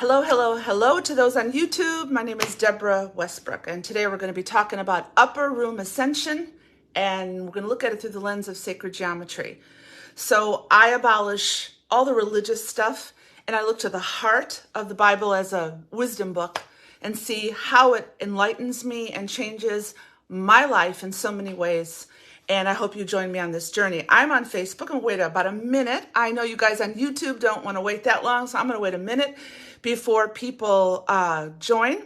Hello, hello, hello to those on YouTube. My name is Deborah Westbrook, and today we're going to be talking about Upper Room Ascension, and we're going to look at it through the lens of sacred geometry. So I abolish all the religious stuff, and I look to the heart of the Bible as a wisdom book and see how it enlightens me and changes my life in so many ways. And I hope you join me on this journey. I'm on Facebook. I'm going to wait about a minute. I know you guys on YouTube don't want to wait that long, so I'm going to wait a minute before people join.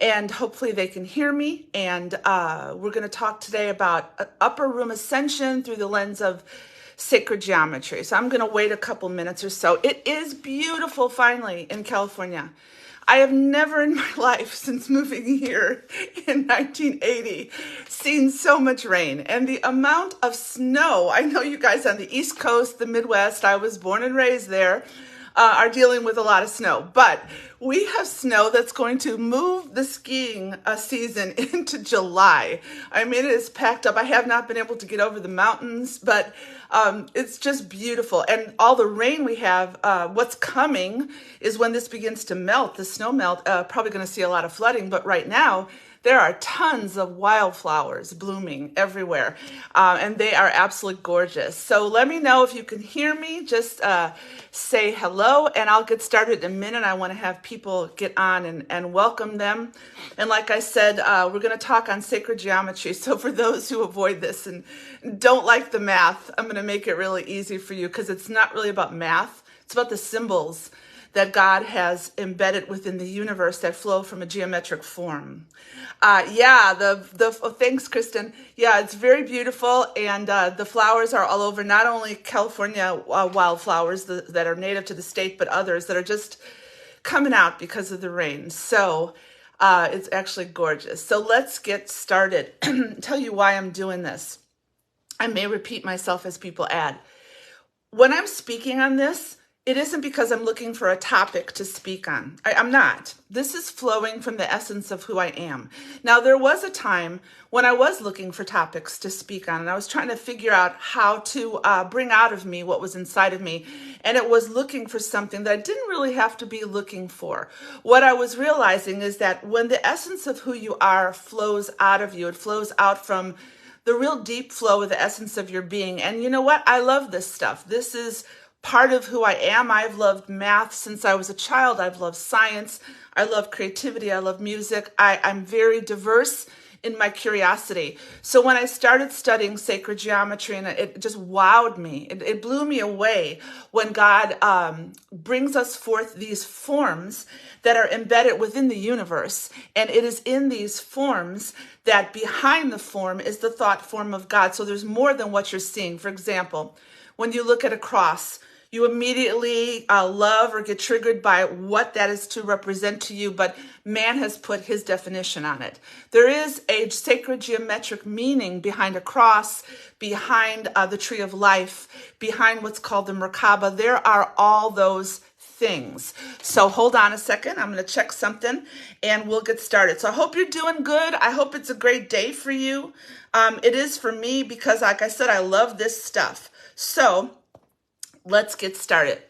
And hopefully they can hear me. And we're going to talk today about Upper Room Ascension through the lens of sacred geometry. So I'm going to wait a couple minutes or so. It is beautiful finally in California. I have never in my life since moving here in 1980 seen so much rain, and the amount of snow. I know you guys on the East Coast, the Midwest, I was born and raised there, are dealing with a lot of snow, but we have snow that's going to move the skiing season into July. I mean, it is packed up. I have not been able to get over the mountains, but it's just beautiful. And all the rain we have, what's coming is when this begins to melt, the snow melt, probably going to see a lot of flooding. But right now, there are tons of wildflowers blooming everywhere, and they are absolutely gorgeous. So let me know if you can hear me. Just say hello, and I'll get started in a minute. I want to have people get on and welcome them. And like I said, we're going to talk on sacred geometry. So for those who avoid this and don't like the math, I'm going to make it really easy for you because it's not really about math. It's about the symbols that God has embedded within the universe that flow from a geometric form. Thanks, Kristen. Yeah, it's very beautiful, and the flowers are all over, not only California wildflowers that are native to the state, but others that are just coming out because of the rain. So it's actually gorgeous. So let's get started. Tell you why I'm doing this. I may repeat myself as people add. When I'm speaking on this, it isn't because I'm looking for a topic to speak on. I'm not. This is flowing from the essence of who I am. Now, there was a time when I was looking for topics to speak on, and I was trying to figure out how to bring out of me what was inside of me. And it was looking for something that I didn't really have to be looking for. What I was realizing is that when the essence of who you are flows out of you, it flows out from the real deep flow of the essence of your being. And you know what? I love this stuff. This is part of who I am. I've loved math since I was a child. I've loved science. I love creativity. I love music. I'm very diverse in my curiosity. So when I started studying sacred geometry, and it just wowed me, it blew me away when God brings us forth these forms that are embedded within the universe. And it is in these forms that behind the form is the thought form of God. So there's more than what you're seeing. For example, when you look at a cross, you immediately love or get triggered by what that is to represent to you, but man has put his definition on it. There is a sacred geometric meaning behind a cross, behind the tree of life, behind what's called the Merkaba. There are all those things. So hold on a second. I'm going to check something and we'll get started. So I hope you're doing good. I hope it's a great day for you. It is for me because, like I said, I love this stuff. So let's get started.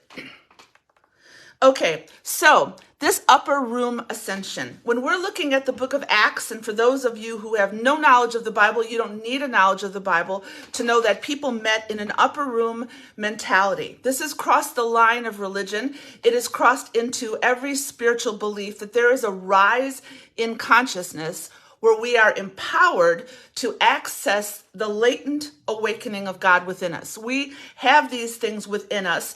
Okay, so this Upper Room Ascension, when we're looking at the book of Acts, and for those of you who have no knowledge of the Bible, you don't need a knowledge of the Bible to know that people met in an upper room mentality. This has crossed the line of religion. It has crossed into every spiritual belief that there is a rise in consciousness where we are empowered to access the latent awakening of God within us. We have these things within us,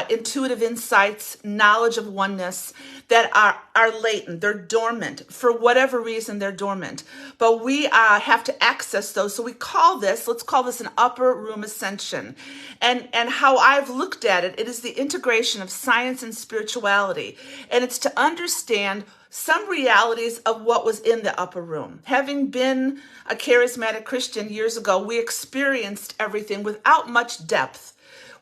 intuitive insights, knowledge of oneness that are latent. They're dormant. For whatever reason, they're dormant. But we have to access those. So let's call this an upper room ascension. And how I've looked at it, it is the integration of science and spirituality. And it's to understand some realities of what was in the upper room. Having been a charismatic Christian years ago, we experienced everything without much depth.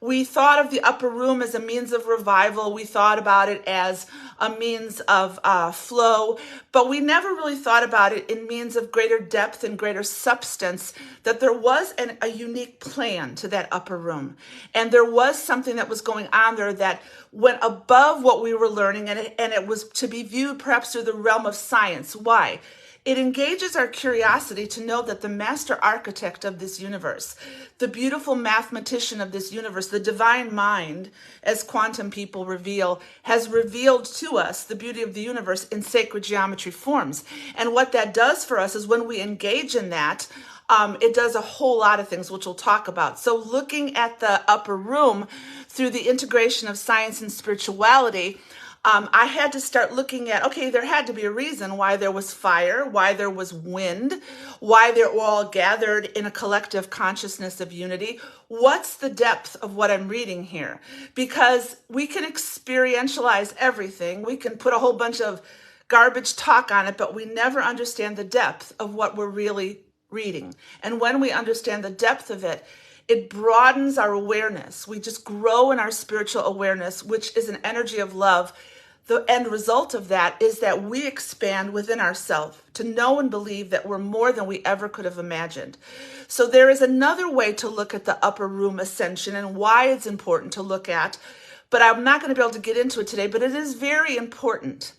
We thought of the upper room as a means of revival. We thought about it as a means of flow, but we never really thought about it in means of greater depth and greater substance, that there was a unique plan to that upper room. And there was something that was going on there that went above what we were learning, and it was to be viewed perhaps through the realm of science. Why? It engages our curiosity to know that the master architect of this universe, the beautiful mathematician of this universe, the divine mind, as quantum people reveal, has revealed to us the beauty of the universe in sacred geometry forms. And what that does for us is when we engage in that, it does a whole lot of things, which we'll talk about. So looking at the upper room through the integration of science and spirituality, I had to start looking at, okay, there had to be a reason why there was fire, why there was wind, why they're all gathered in a collective consciousness of unity. What's the depth of what I'm reading here? Because we can experientialize everything. We can put a whole bunch of garbage talk on it, but we never understand the depth of what we're really reading. And when we understand the depth of it, it broadens our awareness. We just grow in our spiritual awareness, which is an energy of love. The end result of that is that we expand within ourselves to know and believe that we're more than we ever could have imagined. So there is another way to look at the upper room ascension and why it's important to look at, but I'm not going to be able to get into it today, but it is very important.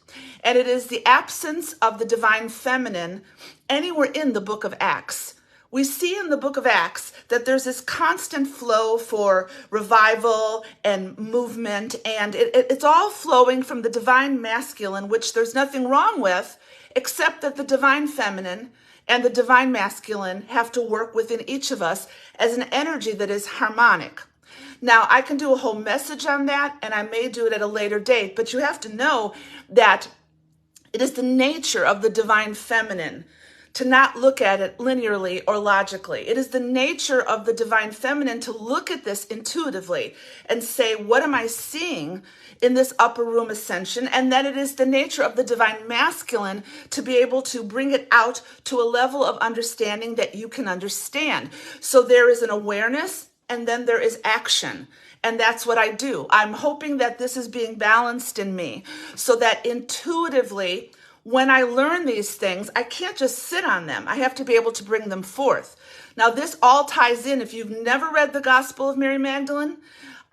And it is the absence of the divine feminine anywhere in the book of Acts. We see in the book of Acts that there's this constant flow for revival and movement, and it's all flowing from the divine masculine, which there's nothing wrong with, except that the divine feminine and the divine masculine have to work within each of us as an energy that is harmonic. Now, I can do a whole message on that, and I may do it at a later date, but you have to know that it is the nature of the divine feminine to not look at it linearly or logically. It is the nature of the divine feminine to look at this intuitively and say, what am I seeing in this upper room ascension? And then it is the nature of the divine masculine to be able to bring it out to a level of understanding that you can understand. So there is an awareness and then there is action. And that's what I do. I'm hoping that this is being balanced in me so that intuitively, when I learn these things, I can't just sit on them. I have to be able to bring them forth. Now, this all ties in. If you've never read the Gospel of Mary Magdalene,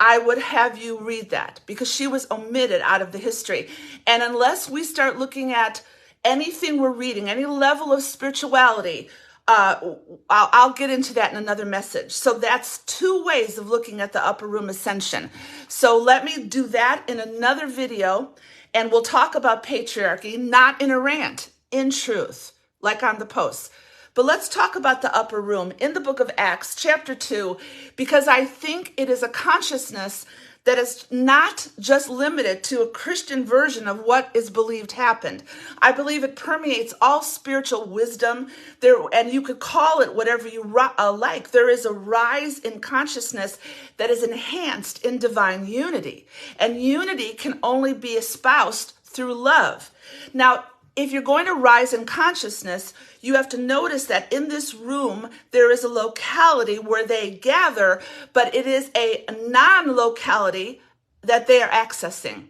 I would have you read that because she was omitted out of the history. And unless we start looking at anything we're reading, any level of spirituality, I'll get into that in another message. So that's two ways of looking at the upper room ascension. So let me do that in another video. And we'll talk about patriarchy, not in a rant, in truth, like on the post. But let's talk about the upper room in the book of Acts, chapter 2, because I think it is a consciousness that is not just limited to a Christian version of what is believed happened. I believe it permeates all spiritual wisdom there, and you could call it whatever you like. There is a rise in consciousness that is enhanced in divine unity, and unity can only be espoused through love. Now, if you're going to rise in consciousness, you have to notice that in this room, there is a locality where they gather, but it is a non-locality that they are accessing,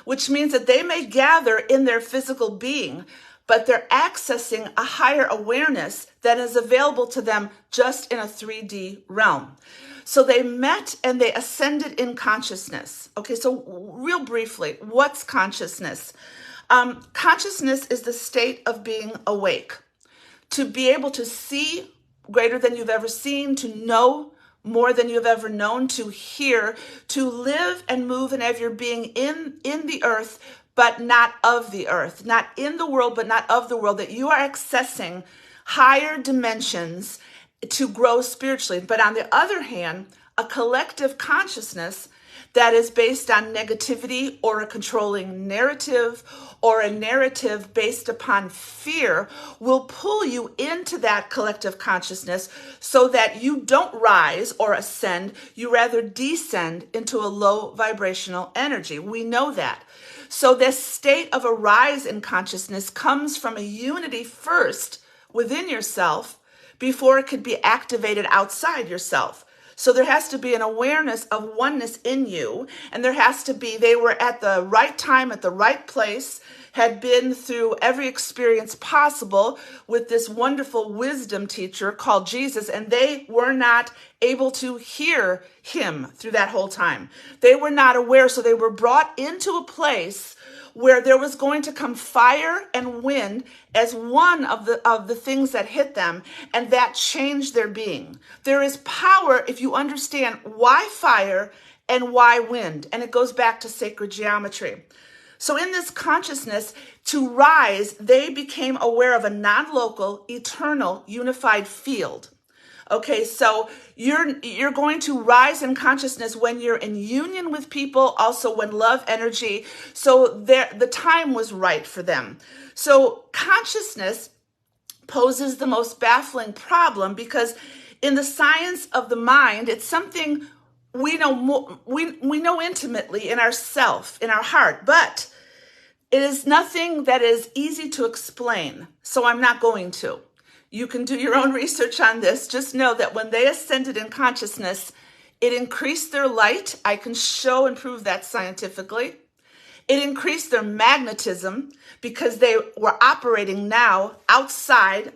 which means that they may gather in their physical being, but they're accessing a higher awareness that is available to them just in a 3D realm. So they met and they ascended in consciousness. Okay, so real briefly, what's consciousness? Consciousness is the state of being awake, to be able to see greater than you've ever seen, to know more than you've ever known, to hear, to live and move and have your being in the earth, but not of the earth, not in the world, but not of the world, that you are accessing higher dimensions to grow spiritually. But on the other hand, a collective consciousness that is based on negativity or a controlling narrative or a narrative based upon fear will pull you into that collective consciousness so that you don't rise or ascend, you rather descend into a low vibrational energy. We know that. So this state of a rise in consciousness comes from a unity first within yourself before it could be activated outside yourself. So there has to be an awareness of oneness in you, and there has to be, they were at the right time, at the right place, had been through every experience possible with this wonderful wisdom teacher called Jesus, and they were not able to hear him through that whole time. They were not aware, so they were brought into a place where there was going to come fire and wind as one of the things that hit them, and that changed their being. There is power if you understand why fire and why wind, and it goes back to sacred geometry. So in this consciousness, to rise, they became aware of a non-local, eternal, unified field. Okay, so you're going to rise in consciousness when you're in union with people, also when love energy. So the time was right for them. So consciousness poses the most baffling problem because in the science of the mind, it's something we know we know intimately in ourself, in our heart, but it is nothing that is easy to explain. So I'm not going to. You can do your own research on this. Just know that when they ascended in consciousness, it increased their light. I can show and prove that scientifically. It increased their magnetism because they were operating now outside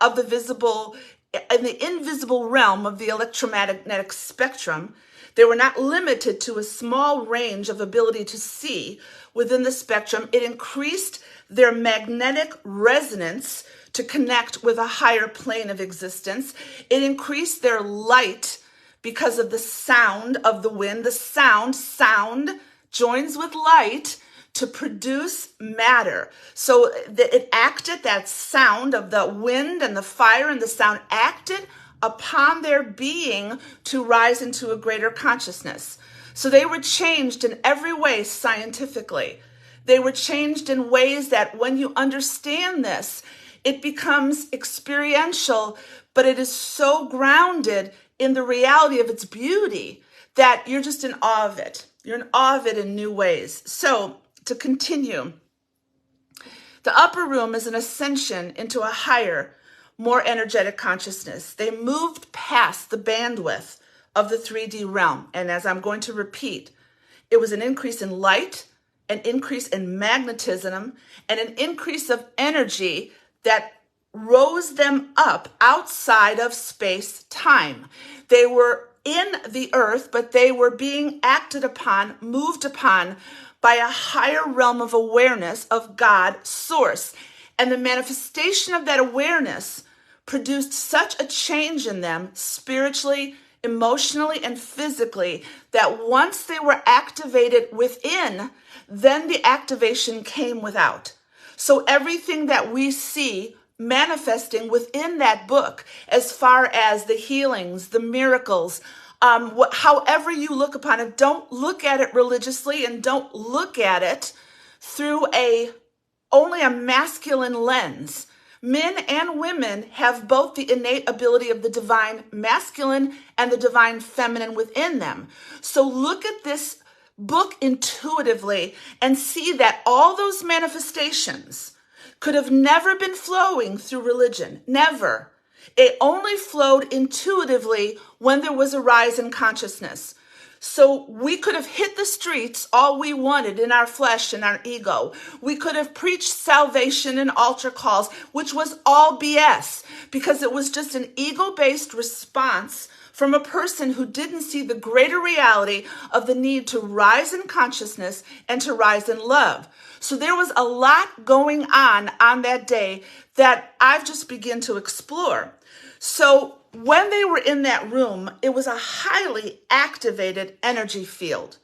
of the visible, in the invisible realm of the electromagnetic spectrum. They were not limited to a small range of ability to see within the spectrum. It increased their magnetic resonance to connect with a higher plane of existence. It increased their light because of the sound of the wind. The sound joins with light to produce matter. So it acted, that sound of the wind and the fire and the sound acted upon their being to rise into a greater consciousness. So they were changed in every way scientifically. They were changed in ways that when you understand this, it becomes experiential, but it is so grounded in the reality of its beauty that you're just in awe of it. You're in awe of it in new ways. So to continue, the upper room is an ascension into a higher, more energetic consciousness. They moved past the bandwidth of the 3D realm. And as I'm going to repeat, it was an increase in light, an increase in magnetism, and an increase of energy that rose them up outside of space-time. They were in the earth, but they were being acted upon, moved upon by a higher realm of awareness of God, source. And the manifestation of that awareness produced such a change in them spiritually, emotionally, and physically that once they were activated within, then the activation came without. So everything that we see manifesting within that book, as far as the healings, the miracles, however you look upon it, don't look at it religiously and don't look at it through only a masculine lens. Men and women have both the innate ability of the divine masculine and the divine feminine within them. So look at this book intuitively and see that all those manifestations could have never been flowing through religion. Never. It only flowed intuitively when there was a rise in consciousness. So we could have hit the streets all we wanted in our flesh and our ego. We could have preached salvation and altar calls, which was all BS because it was just an ego-based response from a person who didn't see the greater reality of the need to rise in consciousness and to rise in love. So there was a lot going on that day that I've just begun to explore. So when they were in that room, it was a highly activated energy field.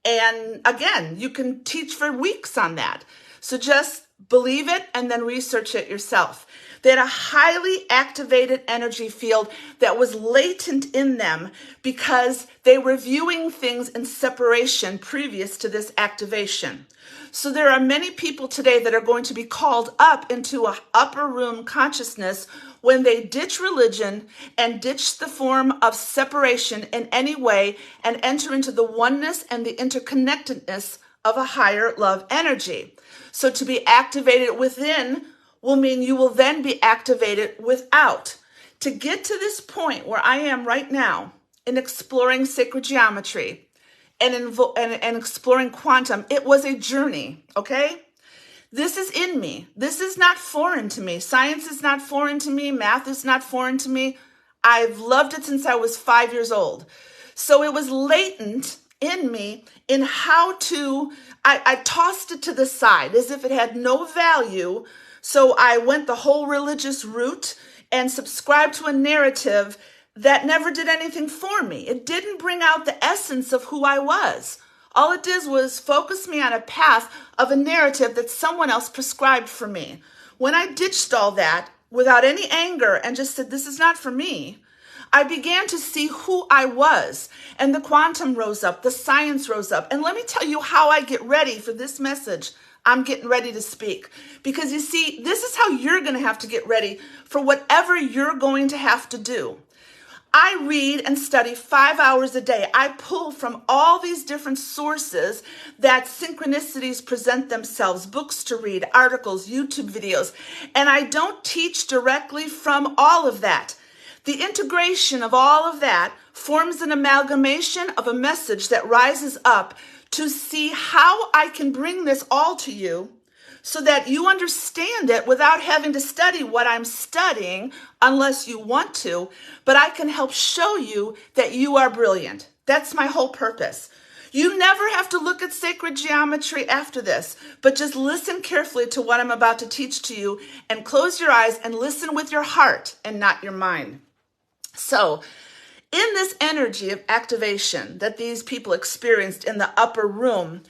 And again, you can teach for weeks on that. So just believe it and then research it yourself. They had a highly activated energy field that was latent in them because they were viewing things in separation previous to this activation. So there are many people today that are going to be called up into an upper room consciousness when they ditch religion and ditch the form of separation in any way and enter into the oneness and the interconnectedness of a higher love energy. So to be activated within will mean you will then be activated without. To get to this point where I am right now, in exploring sacred geometry and exploring quantum. It was a journey, okay? This is in me. This is not foreign to me. Science is not foreign to me. Math is not foreign to me. I've loved it since I was 5 years old. So it was latent in me in how to, I tossed it to the side as if it had no value. So I went the whole religious route and subscribed to a narrative that never did anything for me. It didn't bring out the essence of who I was. All it did was focus me on a path of a narrative that someone else prescribed for me. When I ditched all that without any anger and just said, this is not for me, I began to see who I was. And the quantum rose up, the science rose up. And let me tell you how I get ready for this message. I'm getting ready to speak. Because you see, this is how you're going to have to get ready for whatever you're going to have to do. I read and study 5 hours a day. I pull from all these different sources that synchronicities present themselves, books to read, articles, YouTube videos, and I don't teach directly from all of that. The integration of all of that forms an amalgamation of a message that rises up to see how I can bring this all to you so that you understand it without having to study what I'm studying unless you want to, but I can help show you that you are brilliant. That's my whole purpose. You never have to look at sacred geometry after this, but just listen carefully to what I'm about to teach to you and close your eyes and listen with your heart and not your mind. So, in this energy of activation that these people experienced in the upper room,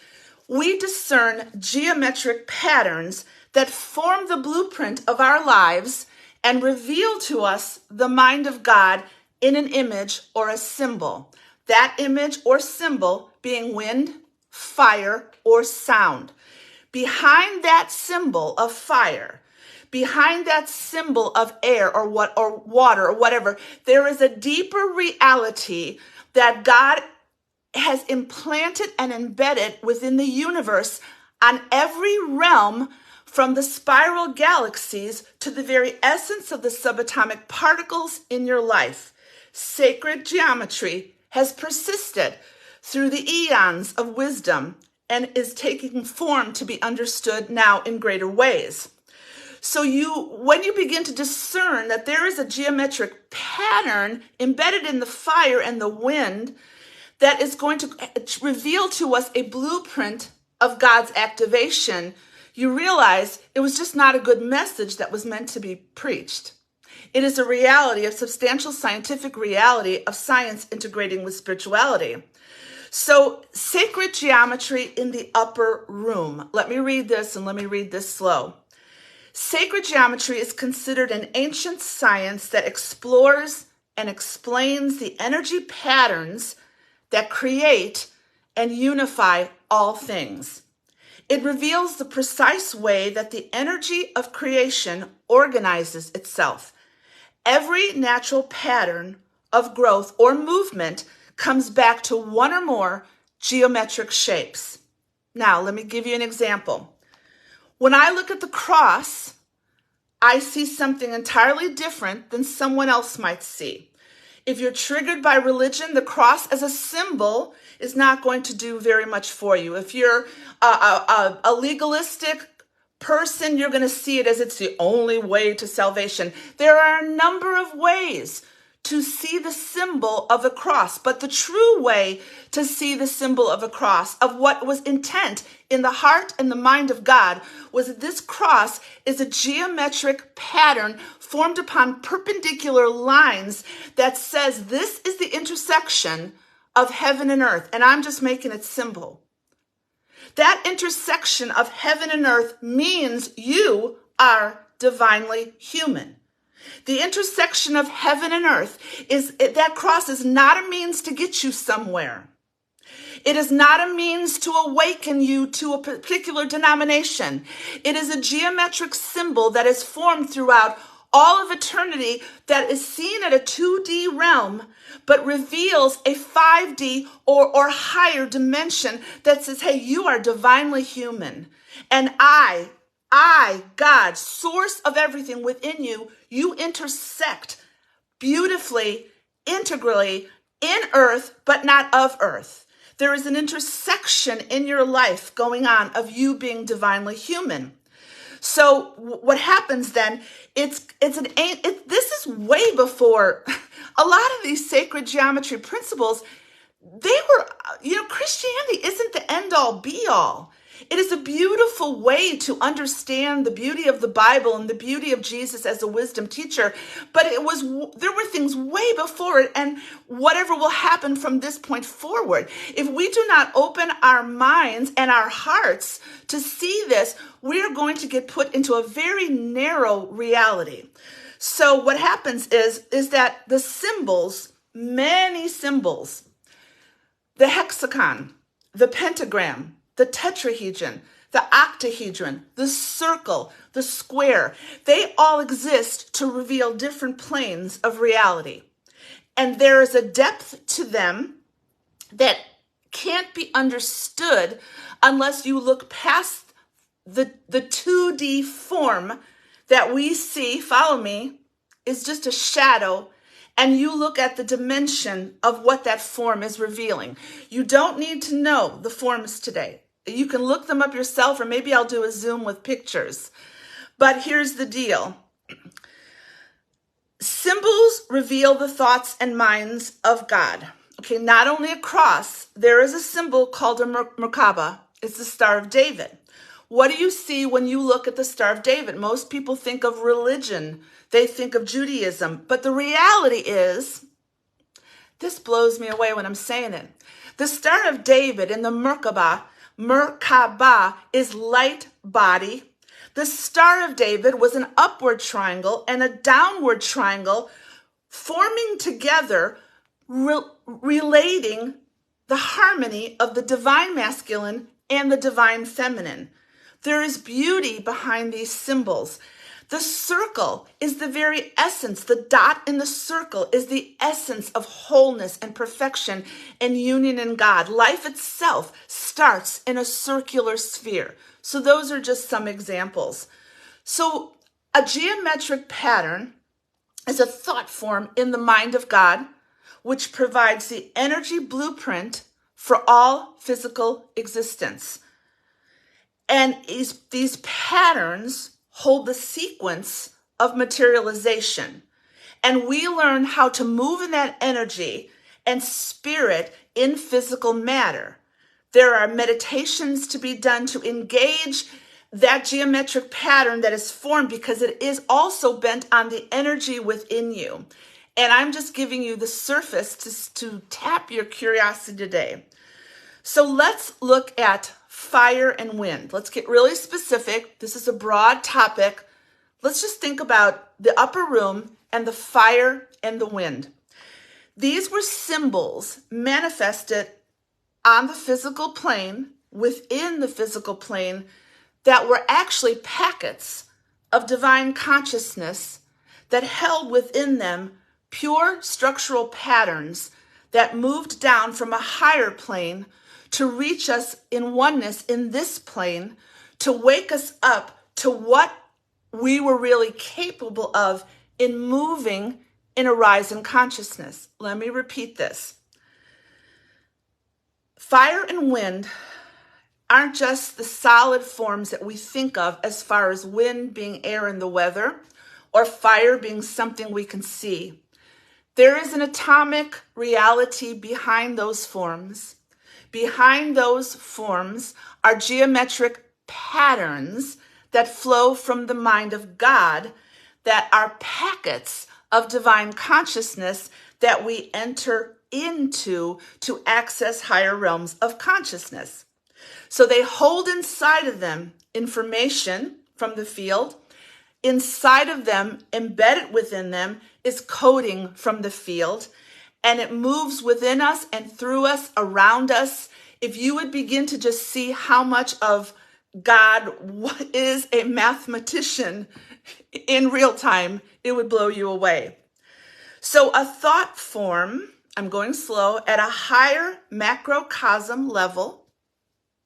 we discern geometric patterns that form the blueprint of our lives and reveal to us the mind of God in an image or a symbol. That image or symbol being wind, fire, or sound. Behind that symbol of fire, behind that symbol of air or water or whatever, there is a deeper reality that God has implanted and embedded within the universe on every realm, from the spiral galaxies to the very essence of the subatomic particles in your life. Sacred geometry has persisted through the eons of wisdom and is taking form to be understood now in greater ways. So when you begin to discern that there is a geometric pattern embedded in the fire and the wind that is going to reveal to us a blueprint of God's activation, you realize it was just not a good message that was meant to be preached. It is a reality, a substantial scientific reality of science integrating with spirituality. So, sacred geometry in the upper room. Let me read this and let me read this slow. Sacred geometry is considered an ancient science that explores and explains the energy patterns that create and unify all things. It reveals the precise way that the energy of creation organizes itself. Every natural pattern of growth or movement comes back to one or more geometric shapes. Now, let me give you an example. When I look at the cross, I see something entirely different than someone else might see. If you're triggered by religion, the cross as a symbol is not going to do very much for you. If you're a legalistic person, you're going to see it as it's the only way to salvation. There are a number of ways to see the symbol of a cross, but the true way to see the symbol of a cross, of what was intent in the heart and the mind of God, was that this cross is a geometric pattern formed upon perpendicular lines that says this is the intersection of heaven and earth, and I'm just making it simple. That intersection of heaven and earth means you are divinely human. The intersection of heaven and earth that cross is not a means to get you somewhere. It is not a means to awaken you to a particular denomination. It is a geometric symbol that is formed throughout all of eternity that is seen at a 2D realm, but reveals a 5D or higher dimension that says, hey, you are divinely human. And I, God, source of everything within you, you intersect beautifully, integrally in earth, but not of earth. There is an intersection in your life going on of you being divinely human. So what happens then, this is way before a lot of these sacred geometry principles. They were, Christianity isn't the end all be all. It is a beautiful way to understand the beauty of the Bible and the beauty of Jesus as a wisdom teacher. But there were things way before it, and whatever will happen from this point forward. If we do not open our minds and our hearts to see this, we are going to get put into a very narrow reality. So what happens is that the symbols, many symbols, the hexagon, the pentagram, the tetrahedron, the octahedron, the circle, the square, they all exist to reveal different planes of reality. And there is a depth to them that can't be understood unless you look past the 2D form that we see, follow me, is just a shadow, and you look at the dimension of what that form is revealing. You don't need to know the forms today. You can look them up yourself, or maybe I'll do a Zoom with pictures. But here's the deal. Symbols reveal the thoughts and minds of God. Okay, not only a cross, there is a symbol called a Merkaba. It's the Star of David. What do you see when you look at the Star of David? Most people think of religion. They think of Judaism. But the reality is, this blows me away when I'm saying it. The Star of David in the Merkaba is light body. The Star of David was an upward triangle and a downward triangle forming together, relating the harmony of the divine masculine and the divine feminine. There is beauty behind these symbols. The circle is the very essence. The dot in the circle is the essence of wholeness and perfection and union in God. Life itself starts in a circular sphere. So those are just some examples. So a geometric pattern is a thought form in the mind of God, which provides the energy blueprint for all physical existence. And these patterns hold the sequence of materialization. And we learn how to move in that energy and spirit in physical matter. There are meditations to be done to engage that geometric pattern that is formed, because it is also bent on the energy within you. And I'm just giving you the surface to tap your curiosity today. So let's look at fire and wind. Let's get really specific. This is a broad topic. Let's just think about the upper room and the fire and the wind. These were symbols manifested on the physical plane, within the physical plane, that were actually packets of divine consciousness that held within them pure structural patterns that moved down from a higher plane to reach us in oneness in this plane, to wake us up to what we were really capable of in moving in a rise in consciousness. Let me repeat this. Fire and wind aren't just the solid forms that we think of, as far as wind being air in the weather or fire being something we can see. There is an atomic reality behind those forms. Behind those forms are geometric patterns that flow from the mind of God, that are packets of divine consciousness that we enter into to access higher realms of consciousness. So they hold inside of them information from the field. Inside of them, embedded within them, is coding from the field, and it moves within us and through us, around us. If you would begin to just see how much of God is a mathematician in real time, it would blow you away. So a thought form, I'm going slow, at a higher macrocosm level,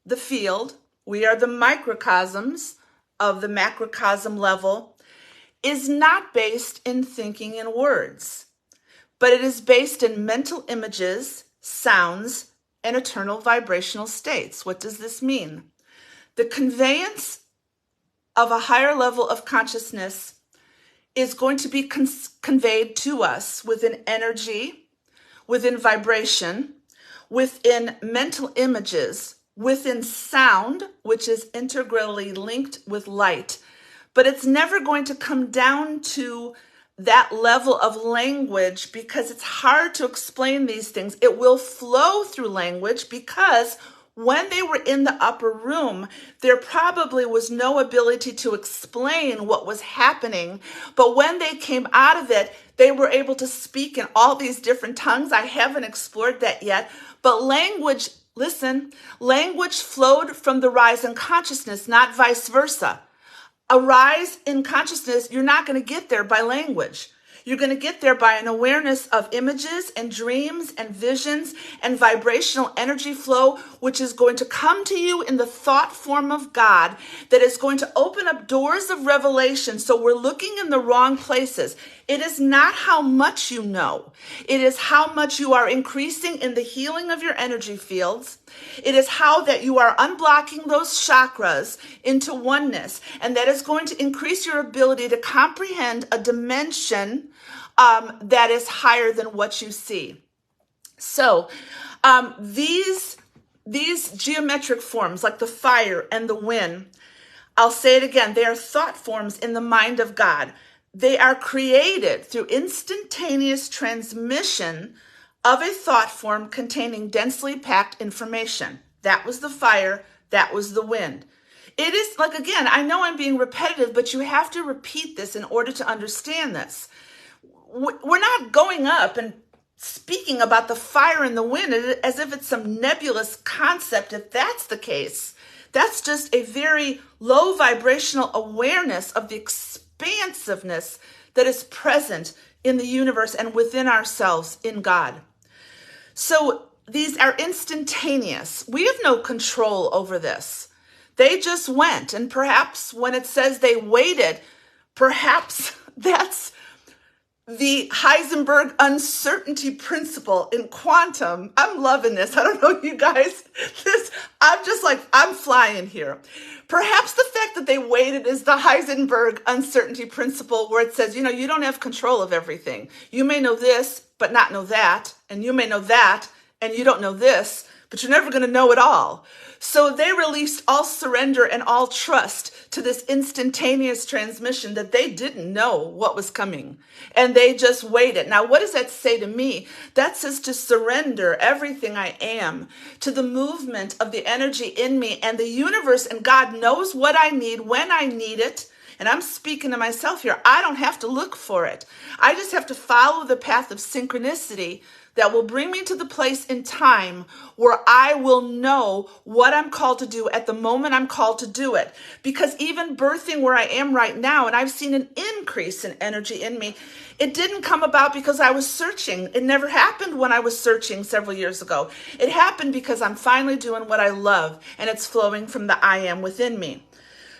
the field, we are the microcosms of the macrocosm level, is not based in thinking in words. but it is based in mental images, sounds, and eternal vibrational states. What does this mean? The conveyance of a higher level of consciousness is going to be conveyed to us within energy, within vibration, within mental images, within sound, which is integrally linked with light. But it's never going to come down to that level of language because it's hard to explain these things. It will flow through language because when they were in the upper room, there probably was no ability to explain what was happening. But when they came out of it, they were able to speak in all these different tongues. I haven't explored that yet. But language, listen, language flowed from the rise in consciousness, not vice versa. A rise in consciousness, you're not going to get there by language. You're going to get there by an awareness of images and dreams and visions and vibrational energy flow, which is going to come to you in the thought form of God, that is going to open up doors of revelation. So we're looking in the wrong places. It is not how much you know. It is how much you are increasing in the healing of your energy fields. It is how that you are unblocking those chakras into oneness. And that is going to increase your ability to comprehend a dimension that is higher than what you see. So these geometric forms like the fire and the wind, I'll say it again, they are thought forms in the mind of God. They are created through instantaneous transmission of a thought form containing densely packed information. That was the fire, that was the wind. It is like, again, I know I'm being repetitive, but you have to repeat this in order to understand this. We're not going up and speaking about the fire and the wind as if it's some nebulous concept. If that's the case, that's just a very low vibrational awareness of the expansiveness that is present in the universe and within ourselves in God. So these are instantaneous. We have no control over this. They just went. And perhaps when it says they waited, perhaps that's the Heisenberg uncertainty principle in quantum. I'm loving this. I don't know, you guys. I'm flying here. Perhaps the fact that they waited is the Heisenberg uncertainty principle, where it says, you don't have control of everything. You may know this, but not know that. And you may know that, and you don't know this, but you're never going to know it all. So they released all surrender and all trust to this instantaneous transmission that they didn't know what was coming. And they just waited. Now, what does that say to me? That says to surrender everything I am to the movement of the energy in me. And the universe and God knows what I need when I need it. And I'm speaking to myself here. I don't have to look for it. I just have to follow the path of synchronicity that will bring me to the place in time where I will know what I'm called to do at the moment I'm called to do it. Because even birthing where I am right now, and I've seen an increase in energy in me, it didn't come about because I was searching. It never happened when I was searching several years ago. It happened because I'm finally doing what I love, and it's flowing from the I am within me.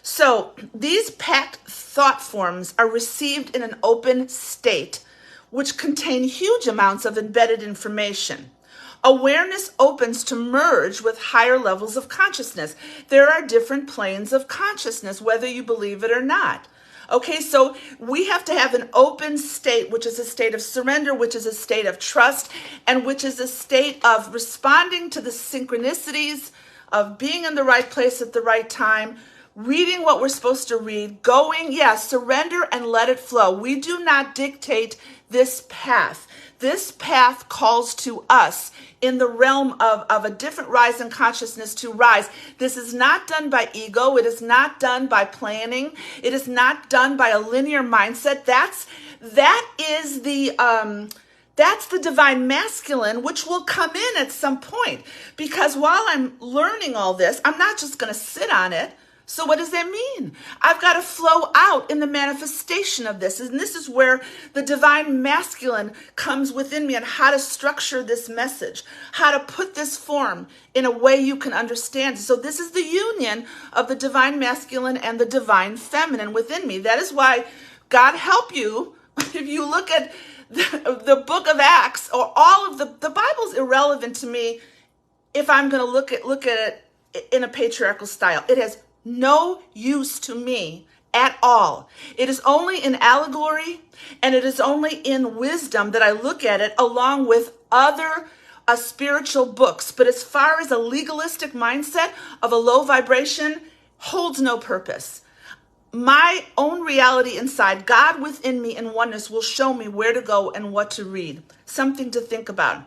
So these packed thought forms are received in an open state, which contain huge amounts of embedded information. Awareness opens to merge with higher levels of consciousness. There are different planes of consciousness, whether you believe it or not. Okay, so we have to have an open state, which is a state of surrender, which is a state of trust, and which is a state of responding to the synchronicities of being in the right place at the right time, reading what we're supposed to read, surrender and let it flow. We do not dictate this path. This path calls to us in the realm of a different rise in consciousness to rise. This is not done by ego. It is not done by planning. It is not done by a linear mindset. That's the divine masculine, which will come in at some point. Because while I'm learning all this, I'm not just going to sit on it. So what does that mean? I've got to flow out in the manifestation of this. And this is where the divine masculine comes within me, and how to structure this message, how to put this form in a way you can understand. So this is the union of the divine masculine and the divine feminine within me. That is why, God help you, if you look at the book of Acts, or all of the Bible's irrelevant to me if I'm going to look at it in a patriarchal style. It has no use to me at all. It is only in allegory, and it is only in wisdom that I look at it along with other spiritual books. But as far as a legalistic mindset of a low vibration, holds no purpose. My own reality inside, God within me in oneness, will show me where to go and what to read. Something to think about.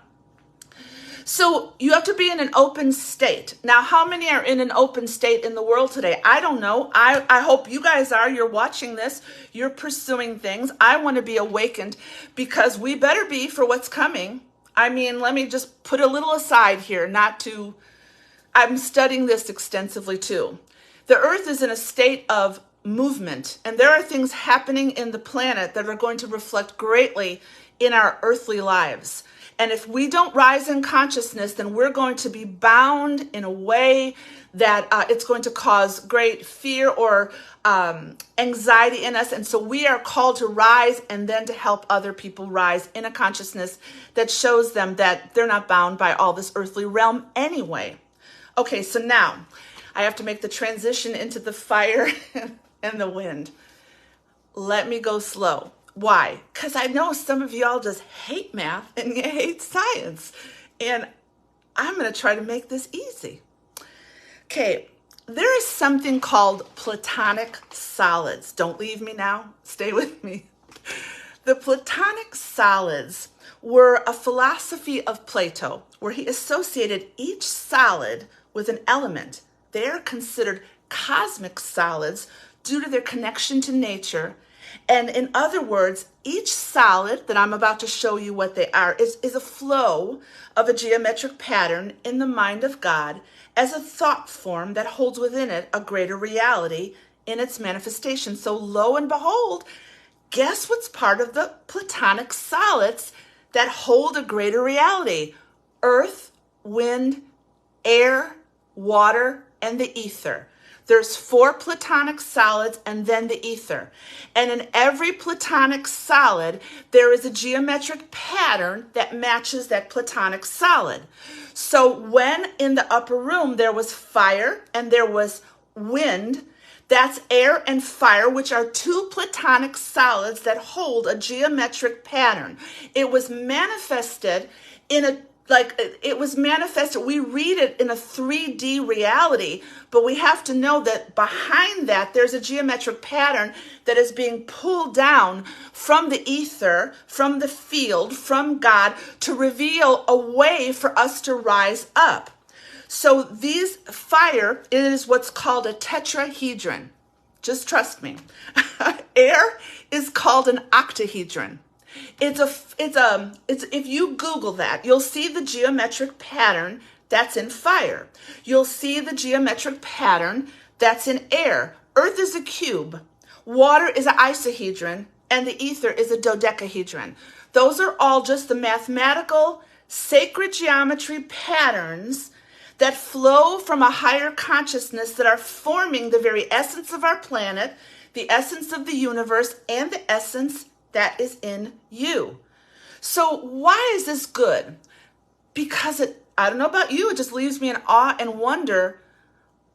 So you have to be in an open state. Now, how many are in an open state in the world today? I don't know. I hope you guys are. You're watching this. You're pursuing things. I want to be awakened, because we better be for what's coming. I mean, let me just put a little aside here, I'm studying this extensively too. The earth is in a state of movement, and there are things happening in the planet that are going to reflect greatly in our earthly lives. And if we don't rise in consciousness, then we're going to be bound in a way that it's going to cause great fear or anxiety in us. And so we are called to rise, and then to help other people rise in a consciousness that shows them that they're not bound by all this earthly realm anyway. Okay, so now I have to make the transition into the fire and the wind. Let me go slow. Why? Because I know some of y'all just hate math and you hate science. And I'm going to try to make this easy. Okay, there is something called Platonic solids. Don't leave me now. Stay with me. The Platonic solids were a philosophy of Plato, where he associated each solid with an element. They are considered cosmic solids due to their connection to nature. And in other words, each solid that I'm about to show you what they are is a flow of a geometric pattern in the mind of God as a thought form that holds within it a greater reality in its manifestation. So lo and behold, guess what's part of the Platonic solids that hold a greater reality? Earth, wind, air, water, and the ether. There's 4 Platonic solids and then the ether. And in every Platonic solid, there is a geometric pattern that matches that Platonic solid. So when in the upper room there was fire and there was wind, that's air and fire, which are 2 Platonic solids that hold a geometric pattern. It was manifested we read it in a 3D reality, but we have to know that behind that, there's a geometric pattern that is being pulled down from the ether, from the field, from God, to reveal a way for us to rise up. So fire is what's called a tetrahedron. Just trust me. Air is called an octahedron. If you Google that, you'll see the geometric pattern that's in fire. You'll see the geometric pattern that's in air. Earth is a cube. Water is an isohedron, and the ether is a dodecahedron. Those are all just the mathematical, sacred geometry patterns that flow from a higher consciousness that are forming the very essence of our planet, the essence of the universe, and the essence that is in you. So why is this good? Because I don't know about you, it just leaves me in awe and wonder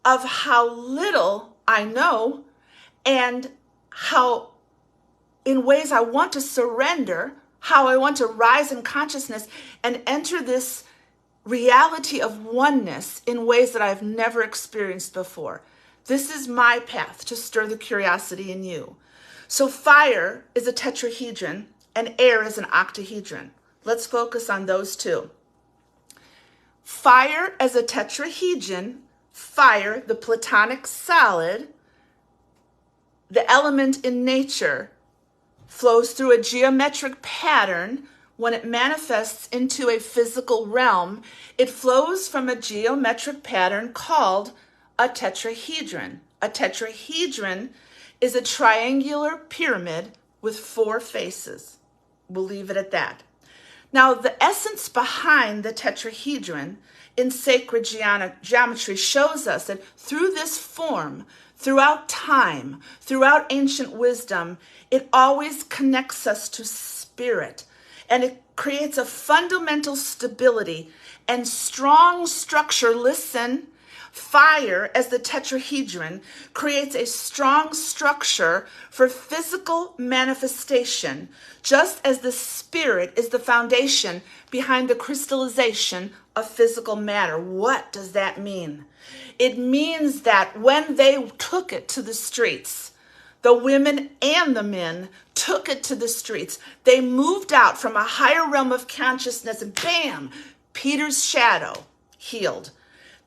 of how little I know, and how in ways I want to surrender, how I want to rise in consciousness and enter this reality of oneness in ways that I've never experienced before. This is my path to stir the curiosity in you. So fire is a tetrahedron and air is an octahedron. Let's focus on those two. Fire as a tetrahedron, fire, the Platonic solid, the element in nature, flows through a geometric pattern. When it manifests into a physical realm, it flows from a geometric pattern called a tetrahedron. A tetrahedron is a triangular pyramid with 4 faces. We'll leave it at that. Now, the essence behind the tetrahedron in sacred geometry shows us that through this form, throughout time, throughout ancient wisdom, it always connects us to spirit, and it creates a fundamental stability and strong structure. Listen, fire as the tetrahedron creates a strong structure for physical manifestation, just as the spirit is the foundation behind the crystallization of physical matter. What does that mean? It means that when they took it to the streets, the women and the men took it to the streets. They moved out from a higher realm of consciousness, and bam, Peter's shadow healed.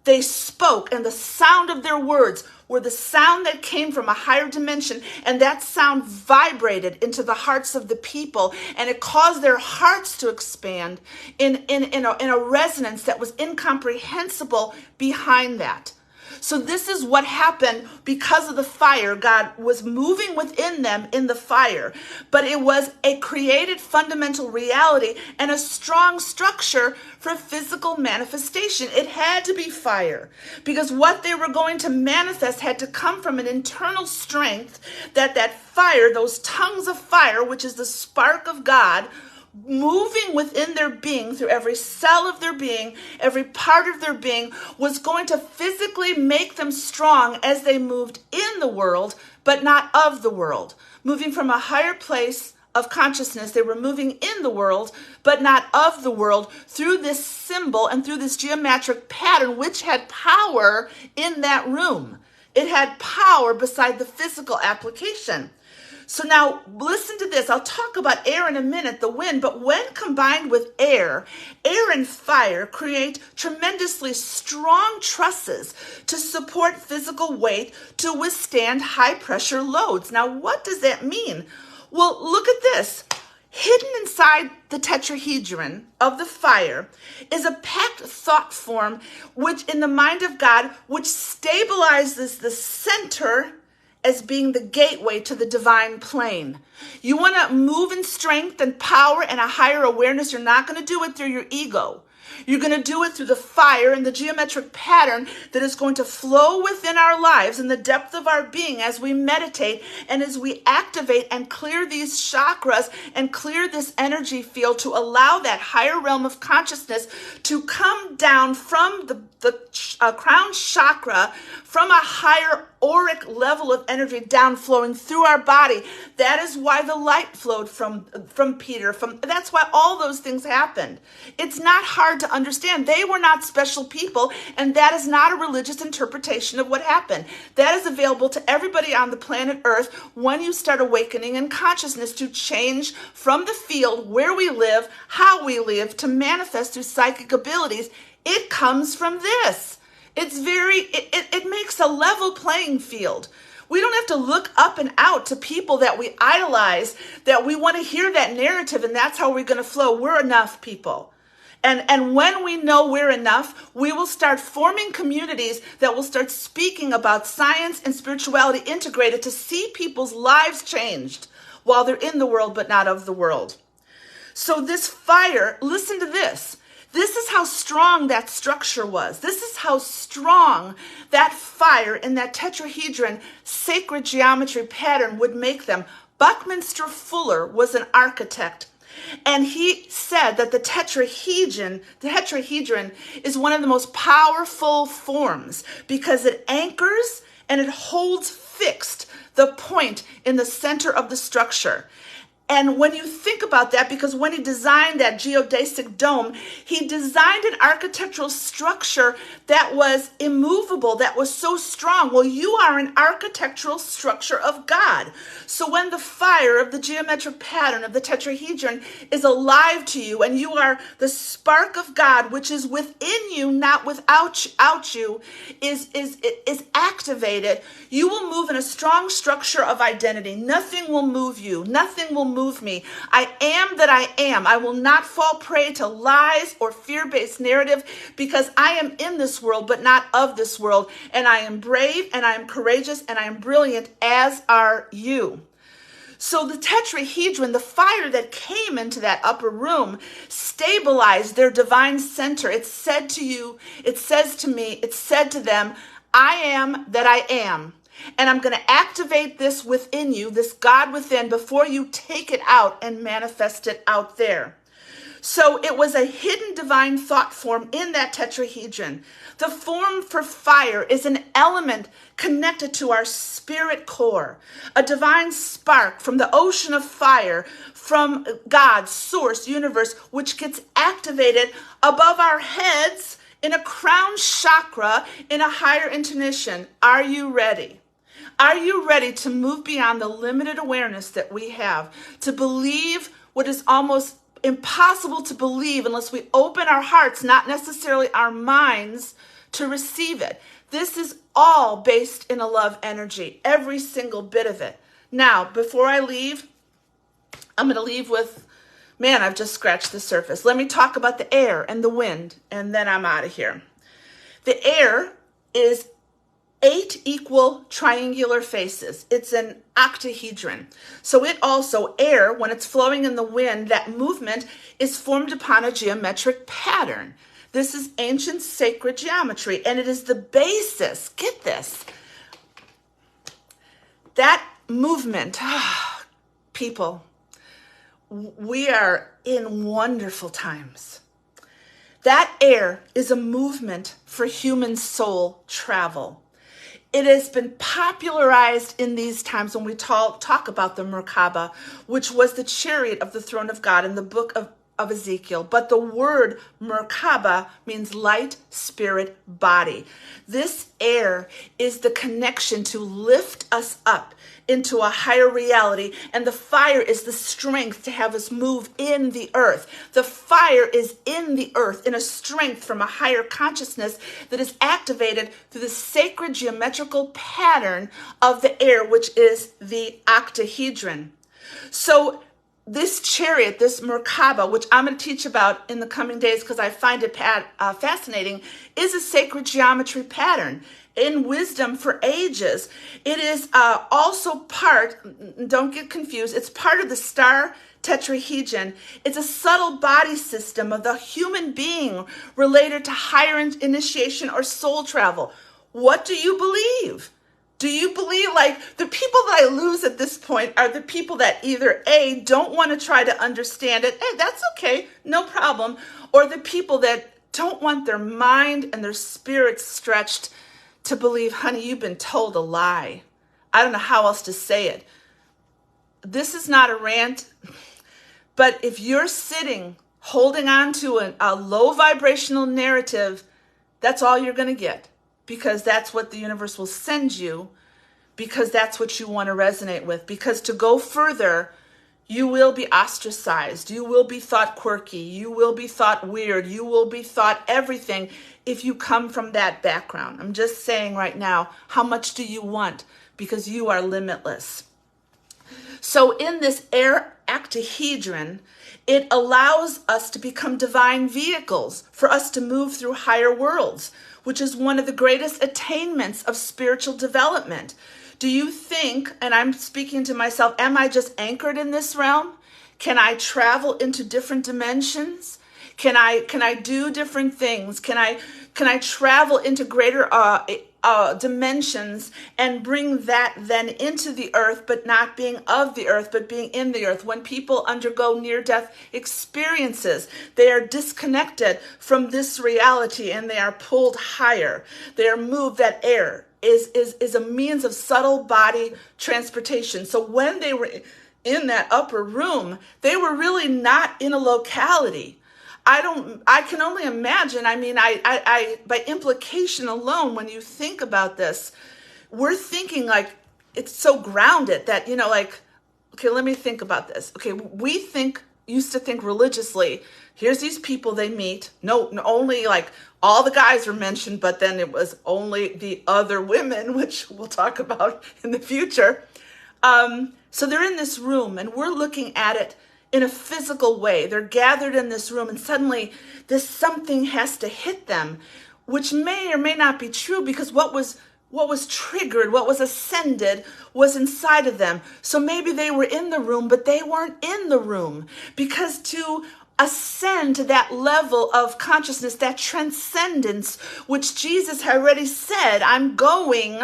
They spoke, and the sound of their words were the sound that came from a higher dimension, and that sound vibrated into the hearts of the people, and it caused their hearts to expand in a resonance that was incomprehensible behind that. So this is what happened because of the fire. God was moving within them in the fire, but it was a created fundamental reality and a strong structure for physical manifestation. It had to be fire because what they were going to manifest had to come from an internal strength that fire, those tongues of fire, which is the spark of God, moving within their being, through every cell of their being, every part of their being, was going to physically make them strong as they moved in the world, but not of the world. Moving from a higher place of consciousness, they were moving in the world, but not of the world, through this symbol and through this geometric pattern, which had power in that room. It had power beside the physical application. So now listen to this. I'll talk about air in a minute, the wind, but when combined with air and fire create tremendously strong trusses to support physical weight to withstand high pressure loads. Now, what does that mean? Well, look at this. Hidden inside the tetrahedron of the fire is a packed thought form, which in the mind of God, which stabilizes the center as being the gateway to the divine plane. You want to move in strength and power and a higher awareness. You're not going to do it through your ego. You're going to do it through the fire and the geometric pattern that is going to flow within our lives in the depth of our being as we meditate and as we activate and clear these chakras and clear this energy field to allow that higher realm of consciousness to come down from the crown chakra, from a higher auric level of energy down flowing through our body. That is why the light flowed from Peter. That's why all those things happened. It's not hard to understand. They were not special people, and that is not a religious interpretation of what happened. That is available to everybody on the planet Earth when you start awakening in consciousness to change from the field where we live, how we live, to manifest through psychic abilities. It comes from this. It makes a level playing field. We don't have to look up and out to people that we idolize, that we want to hear that narrative, and that's how we're going to flow. We're enough people. And when we know we're enough, we will start forming communities that will start speaking about science and spirituality integrated to see people's lives changed while they're in the world but not of the world. So this fire, listen to this. This is how strong that structure was. This is how strong that fire in that tetrahedron sacred geometry pattern would make them. Buckminster Fuller was an architect, and he said that the tetrahedron is one of the most powerful forms because it anchors and it holds fixed the point in the center of the structure. And when you think about that, because when he designed that geodesic dome, he designed an architectural structure that was immovable, that was so strong. Well, you are an architectural structure of God. So when the fire of the geometric pattern of the tetrahedron is alive to you, and you are the spark of God, which is within you, not without you, is activated, you will move in a strong structure of identity. Nothing will move you. Nothing will move me. I am that I am. I will not fall prey to lies or fear-based narrative because I am in this world but not of this world. And I am brave and I am courageous and I am brilliant, as are you. So the tetrahedron, the fire that came into that upper room, stabilized their divine center. It said to you, it says to me, it said to them, I am that I am. And I'm going to activate this within you, this God within, before you take it out and manifest it out there. So it was a hidden divine thought form in that tetrahedron. The form for fire is an element connected to our spirit core, a divine spark from the ocean of fire, from God's source universe, which gets activated above our heads in a crown chakra in a higher intuition. Are you ready? Are you ready to move beyond the limited awareness that we have, to believe what is almost impossible to believe unless we open our hearts, not necessarily our minds, to receive it? This is all based in a love energy, every single bit of it. Now, before I leave, I'm going to leave with, man, I've just scratched the surface. Let me talk about the air and the wind, and then I'm out of here. The air is 8 equal triangular faces. It's an octahedron. So it also, air, when it's flowing in the wind, that movement is formed upon a geometric pattern. This is ancient sacred geometry, and it is the basis, get this, that movement, people, we are in wonderful times. That air is a movement for human soul travel. It has been popularized in these times when we talk about the Merkaba, which was the chariot of the throne of God in the book of Ezekiel. But the word Merkaba means light, spirit, body. This air is the connection to lift us up into a higher reality, and the fire is the strength to have us move in the earth. The fire is in the earth in a strength from a higher consciousness that is activated through the sacred geometrical pattern of the air, which is the octahedron. So this chariot, this Merkaba, which I'm going to teach about in the coming days because I find it fascinating, is a sacred geometry pattern in wisdom for ages. It is also part, don't get confused, it's part of the star tetrahedron. It's a subtle body system of the human being related to higher initiation or soul travel. What do you believe? Do you believe, like, the people that I lose at this point are the people that either A, don't want to try to understand it, hey, that's okay, no problem, or the people that don't want their mind and their spirit stretched to believe, honey, you've been told a lie. I don't know how else to say it. This is not a rant, but if you're sitting, holding on to a low vibrational narrative, that's all you're going to get. Because that's what the universe will send you, because that's what you want to resonate with. Because to go further, you will be ostracized. You will be thought quirky. You will be thought weird. You will be thought everything if you come from that background. I'm just saying right now, how much do you want? Because you are limitless. So in this air octahedron, it allows us to become divine vehicles for us to move through higher worlds, which is one of the greatest attainments of spiritual development. Do you think, and I'm speaking to myself, am I just anchored in this realm? Can I travel into different dimensions? Can I do different things? Can I travel into greater dimensions and bring that then into the earth, but not being of the earth, but being in the earth? When people undergo near-death experiences, they are disconnected from this reality and they are pulled higher. They are moved. That air is a means of subtle body transportation. So when they were in that upper room, they were really not in a locality. I can only imagine. I mean, I by implication alone, when you think about this, we're thinking like it's so grounded that, like, okay, let me think about this. Okay, we used to think religiously, here's these people they meet. No, only like all the guys were mentioned, but then it was only the other women, which we'll talk about in the future. So they're in this room and we're looking at it in a physical way. They're gathered in this room and suddenly this something has to hit them, which may or may not be true because what was triggered, what was ascended was inside of them. So maybe they were in the room, but they weren't in the room, because to ascend to that level of consciousness, that transcendence, which Jesus had already said, I'm going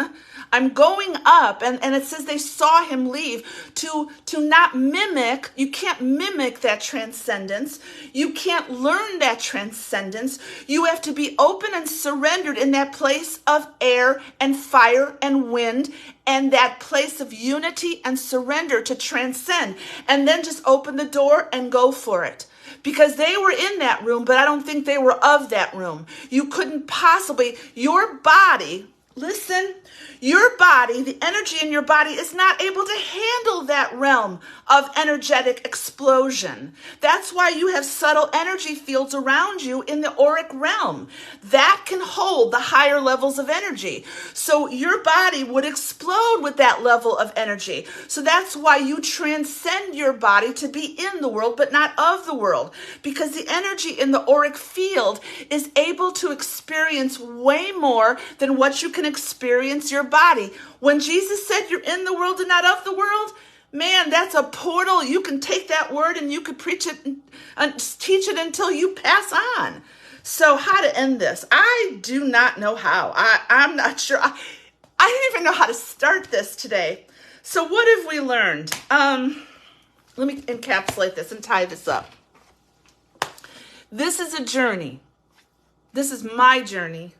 I'm going up. And it says they saw him leave to not mimic. You can't mimic that transcendence. You can't learn that transcendence. You have to be open and surrendered in that place of air and fire and wind and that place of unity and surrender to transcend. And then just open the door and go for it. Because they were in that room, but I don't think they were of that room. You couldn't possibly, your body, listen, your body, the energy in your body is not able to handle that realm of energetic explosion. That's why you have subtle energy fields around you in the auric realm. That can hold the higher levels of energy. So your body would explode with that level of energy. So that's why you transcend your body to be in the world, but not of the world. Because the energy in the auric field is able to experience way more than what you can experience your body. When Jesus said you're in the world and not of the world, man, that's a portal. You can take that word and you could preach it and teach it until you pass on. So how to end this? I do not know how. I'm not sure. I didn't even know how to start this today. So what have we learned? Let me encapsulate this and tie this up. This is a journey. This is my journey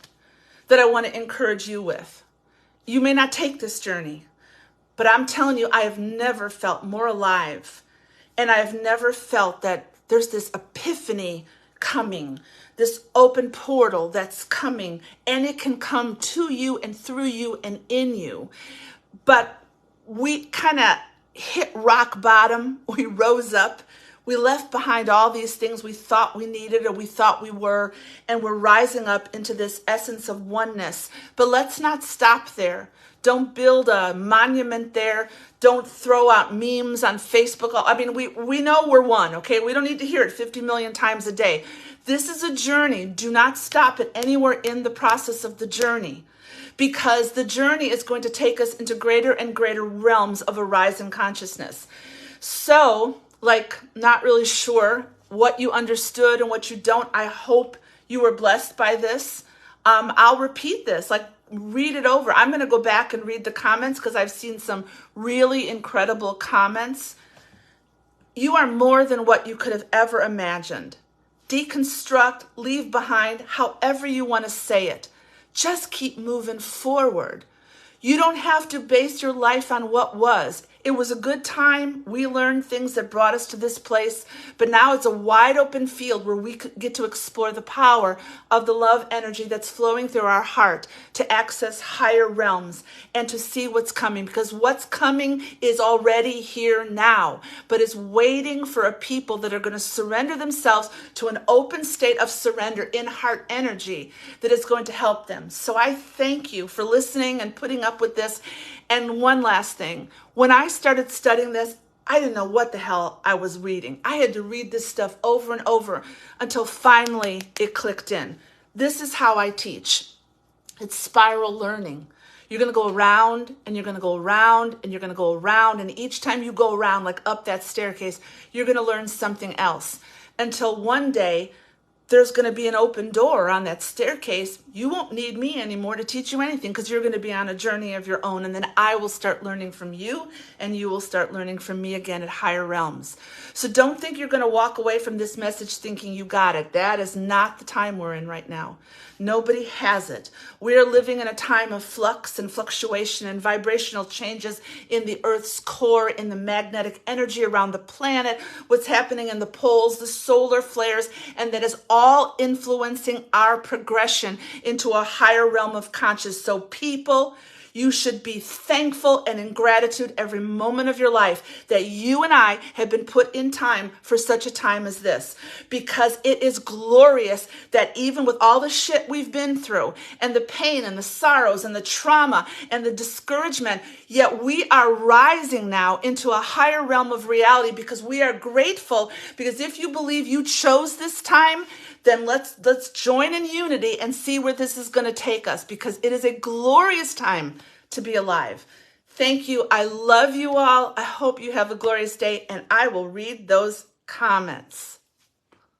that I want to encourage you with. You may not take this journey, but I'm telling you, I have never felt more alive. And I have never felt that there's this epiphany coming, this open portal that's coming, and it can come to you and through you and in you. But we kind of hit rock bottom. We rose up. We left behind all these things we thought we needed or we thought we were, and we're rising up into this essence of oneness. But let's not stop there. Don't build a monument there. Don't throw out memes on Facebook. I mean, we know we're one, okay? We don't need to hear it 50 million times a day. This is a journey. Do not stop it anywhere in the process of the journey, because the journey is going to take us into greater and greater realms of a rise in consciousness. So, not really sure what you understood and what you don't. I hope you were blessed by this. I'll repeat this, read it over. I'm going to go back and read the comments because I've seen some really incredible comments. You are more than what you could have ever imagined. Deconstruct, leave behind, however you want to say it. Just keep moving forward. You don't have to base your life on what was. It was a good time. We learned things that brought us to this place, but now it's a wide open field where we get to explore the power of the love energy that's flowing through our heart to access higher realms and to see what's coming, because what's coming is already here now, but is waiting for a people that are going to surrender themselves to an open state of surrender in heart energy that is going to help them. So I thank you for listening and putting up with this. And one last thing, when I started studying this, I didn't know what the hell I was reading. I had to read this stuff over and over until finally it clicked in. This is how I teach. It's spiral learning. You're going to go around and you're going to go around and you're going to go around. And each time you go around, like up that staircase, you're going to learn something else until one day there's going to be an open door on that staircase. You won't need me anymore to teach you anything because you're going to be on a journey of your own. And then I will start learning from you and you will start learning from me again at higher realms. So don't think you're going to walk away from this message thinking you got it. That is not the time we're in right now. Nobody has it. We are living in a time of flux and fluctuation and vibrational changes in the Earth's core, in the magnetic energy around the planet, what's happening in the poles, the solar flares, and that is all influencing our progression into a higher realm of consciousness. So people, you should be thankful and in gratitude every moment of your life that you and I have been put in time for such a time as this, because it is glorious that even with all the shit we've been through and the pain and the sorrows and the trauma and the discouragement, yet we are rising now into a higher realm of reality because we are grateful. Because if you believe you chose this time, then let's join in unity and see where this is going to take us, because it is a glorious time to be alive. Thank you. I love you all. I hope you have a glorious day, and I will read those comments.